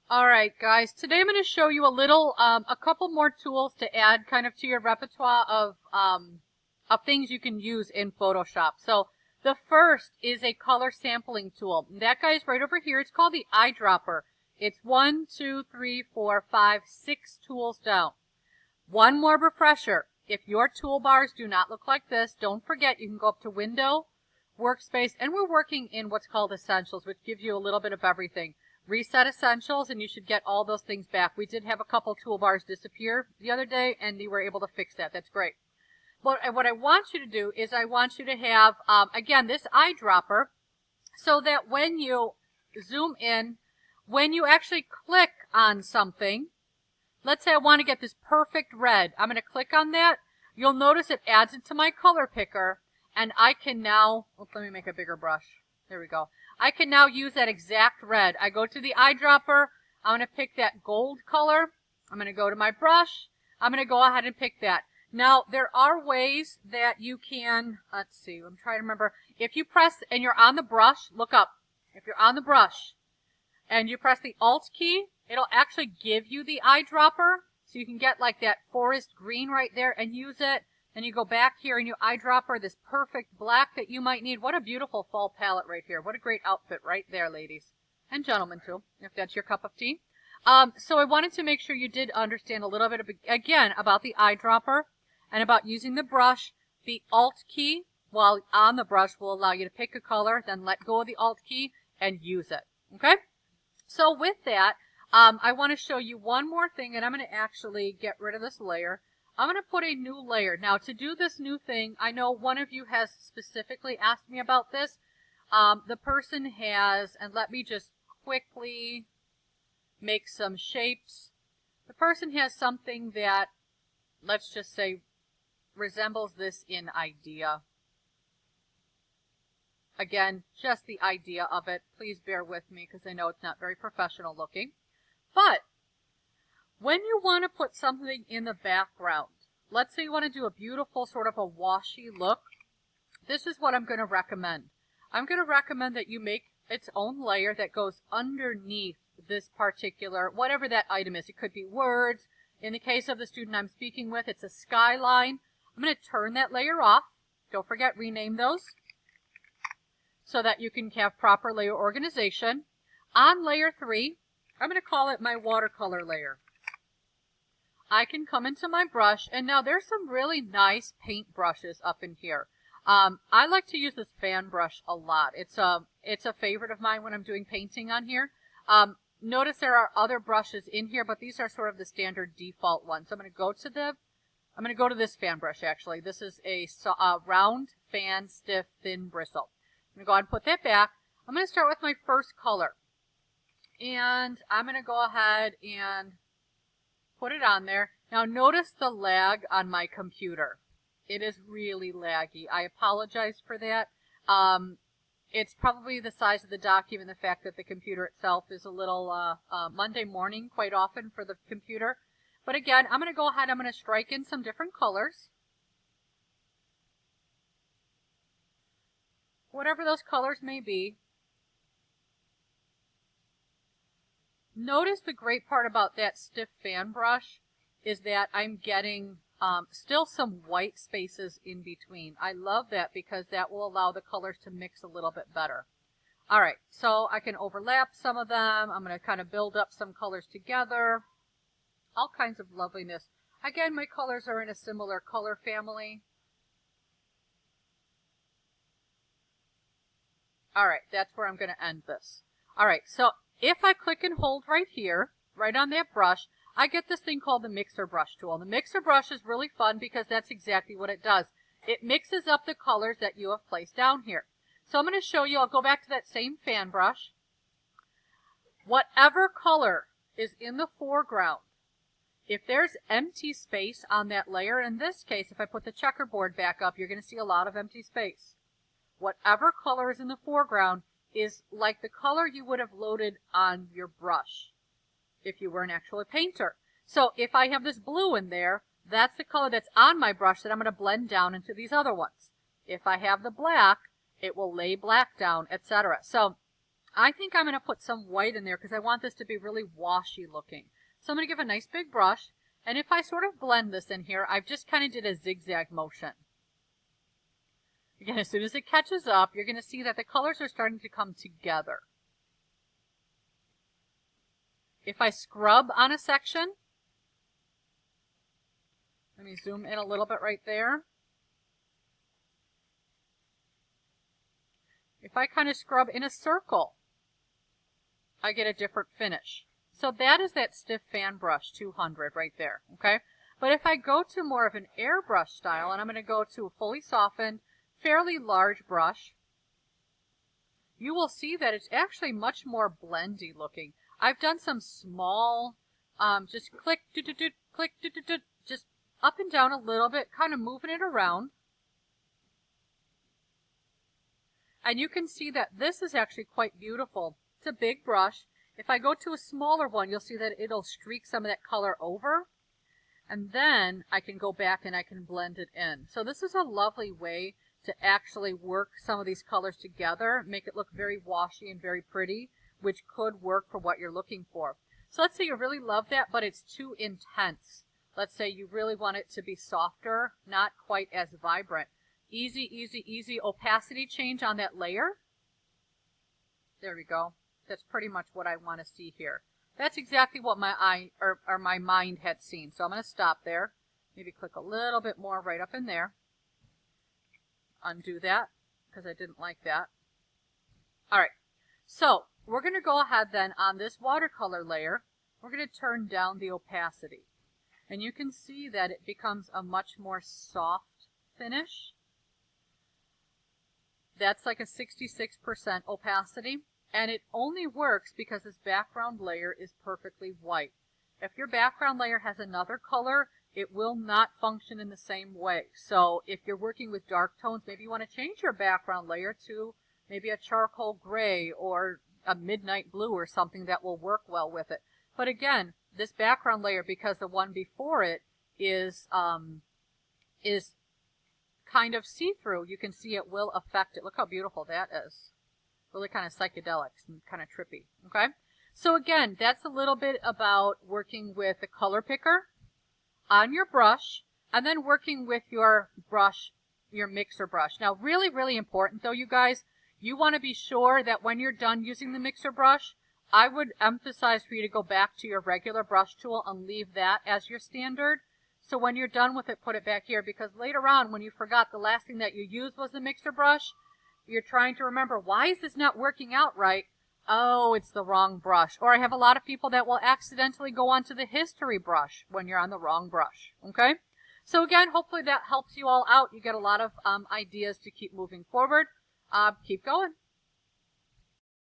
All right, guys, today I'm going to show you a couple more tools to add kind of to your repertoire of things you can use in Photoshop. So the first is a color sampling tool. That guy's right over here. It's called the Eyedropper. It's 1, 2, 3, 4, 5, 6 tools down. One more refresher. If your toolbars do not look like this, don't forget you can go up to Window, Workspace, and we're working in what's called Essentials, which gives you a little bit of everything. Reset Essentials, and you should get all those things back. We did have a couple toolbars disappear the other day, and you were able to fix that. That's great. But what I want you to do is I want you to have, again, this eyedropper, so that when you zoom in, when you actually click on something, let's say I want to get this perfect red. I'm going to click on that. You'll notice it adds it to my color picker, and I can now, let me make a bigger brush. There we go. I can now use that exact red. I go to the eyedropper. I'm going to pick that gold color. I'm going to go to my brush. I'm going to go ahead and pick that. Now, there are ways that you can, let's see, I'm trying to remember. If you press and you're on the brush, look up. If you're on the brush and you press the Alt key, it'll actually give you the eyedropper. So you can get like that forest green right there and use it. Then you go back here and you eyedropper this perfect black that you might need. What a beautiful fall palette right here. What a great outfit right there, ladies. And gentlemen too, if that's your cup of tea. So I wanted to make sure you did understand a little bit, again, about the eyedropper and about using the brush. The Alt key, while on the brush, will allow you to pick a color, then let go of the Alt key and use it. Okay? So with that, I want to show you one more thing, and I'm going to actually get rid of this layer. I'm going to put a new layer. Now, to do this new thing, I know one of you has specifically asked me about this. The person has, and let me just quickly make some shapes. The person has something that, let's just say, resembles this in idea. Again, just the idea of it. Please bear with me because I know it's not very professional looking. But when you want to put something in the background, let's say you want to do a beautiful sort of a washy look, this is what I'm going to recommend. I'm going to recommend that you make its own layer that goes underneath this particular, whatever that item is. It could be words. In the case of the student I'm speaking with, it's a skyline. I'm going to turn that layer off. Don't forget, rename those so that you can have proper layer organization. On layer 3, I'm going to call it my watercolor layer. I can come into my brush, and now there's some really nice paint brushes up in here. I like to use this fan brush a lot. It's a favorite of mine when I'm doing painting on here. Notice there are other brushes in here, but these are sort of the standard default ones. So I'm going to go to this fan brush actually. This is a round fan stiff thin bristle. I'm going to go ahead and put that back. I'm going to start with my first color. And I'm going to go ahead and put it on there. Now notice the lag on my computer. It is really laggy. I apologize for that. It's probably the size of the document, the fact that the computer itself is a little Monday morning quite often for the computer. But again, I'm going to go ahead, I'm going to strike in some different colors. Whatever those colors may be. Notice the great part about that stiff fan brush is that I'm getting still some white spaces in between. I love that because that will allow the colors to mix a little bit better. All right, so I can overlap some of them. I'm going to kind of build up some colors together. All kinds of loveliness. Again, my colors are in a similar color family. All right, that's where I'm going to end this. All right, so if I click and hold right here, right on that brush, I get this thing called the mixer brush tool. The mixer brush is really fun because that's exactly what it does. It mixes up the colors that you have placed down here. So I'm going to show you, I'll go back to that same fan brush. Whatever color is in the foreground, if there's empty space on that layer, in this case, if I put the checkerboard back up, you're going to see a lot of empty space. Whatever color is in the foreground is like the color you would have loaded on your brush if you were an actual painter. So if I have this blue in there, that's the color that's on my brush that I'm going to blend down into these other ones. If I have the black, it will lay black down, etc. So I think I'm going to put some white in there because I want this to be really washy looking. So I'm going to give a nice big brush, and if I sort of blend this in here, I've just kind of did a zigzag motion. Again, as soon as it catches up, you're going to see that the colors are starting to come together. If I scrub on a section, let me zoom in a little bit right there. If I kind of scrub in a circle, I get a different finish. So that is that stiff fan brush 200 right there, okay? But if I go to more of an airbrush style, and I'm going to go to a fully softened, fairly large brush, you will see that it's actually much more blendy looking. I've done some small, just click, click, just up and down a little bit, kind of moving it around. And you can see that this is actually quite beautiful. It's a big brush. If I go to a smaller one, you'll see that it'll streak some of that color over. And then I can go back and I can blend it in. So this is a lovely way to actually work some of these colors together, make it look very washy and very pretty, which could work for what you're looking for. So let's say you really love that, but it's too intense. Let's say you really want it to be softer, not quite as vibrant. Easy, easy, easy opacity change on that layer. There we go. That's pretty much what I want to see here. That's exactly what my eye or my mind had seen. So I'm going to stop there. Maybe click a little bit more right up in there. Undo that because I didn't like that. All right. So we're going to go ahead then on this watercolor layer. We're going to turn down the opacity. And you can see that it becomes a much more soft finish. That's like a 66% opacity. And it only works because this background layer is perfectly white. If your background layer has another color, it will not function in the same way. So if you're working with dark tones, maybe you want to change your background layer to maybe a charcoal gray or a midnight blue or something that will work well with it. But again, this background layer, because the one before it is kind of see-through, you can see it will affect it. Look how beautiful that is. Really kind of psychedelic and kind of trippy, okay? So again, that's a little bit about working with the color picker on your brush and then working with your brush, your mixer brush. Now, really, really important though, you guys, you want to be sure that when you're done using the mixer brush, I would emphasize for you to go back to your regular brush tool and leave that as your standard. So when you're done with it, put it back here, because later on when you forgot the last thing that you used was the mixer brush, you're trying to remember, why is this not working out right? Oh, it's the wrong brush. Or I have a lot of people that will accidentally go onto the history brush when you're on the wrong brush, okay? So again, hopefully that helps you all out. You get a lot of ideas to keep moving forward. Keep going.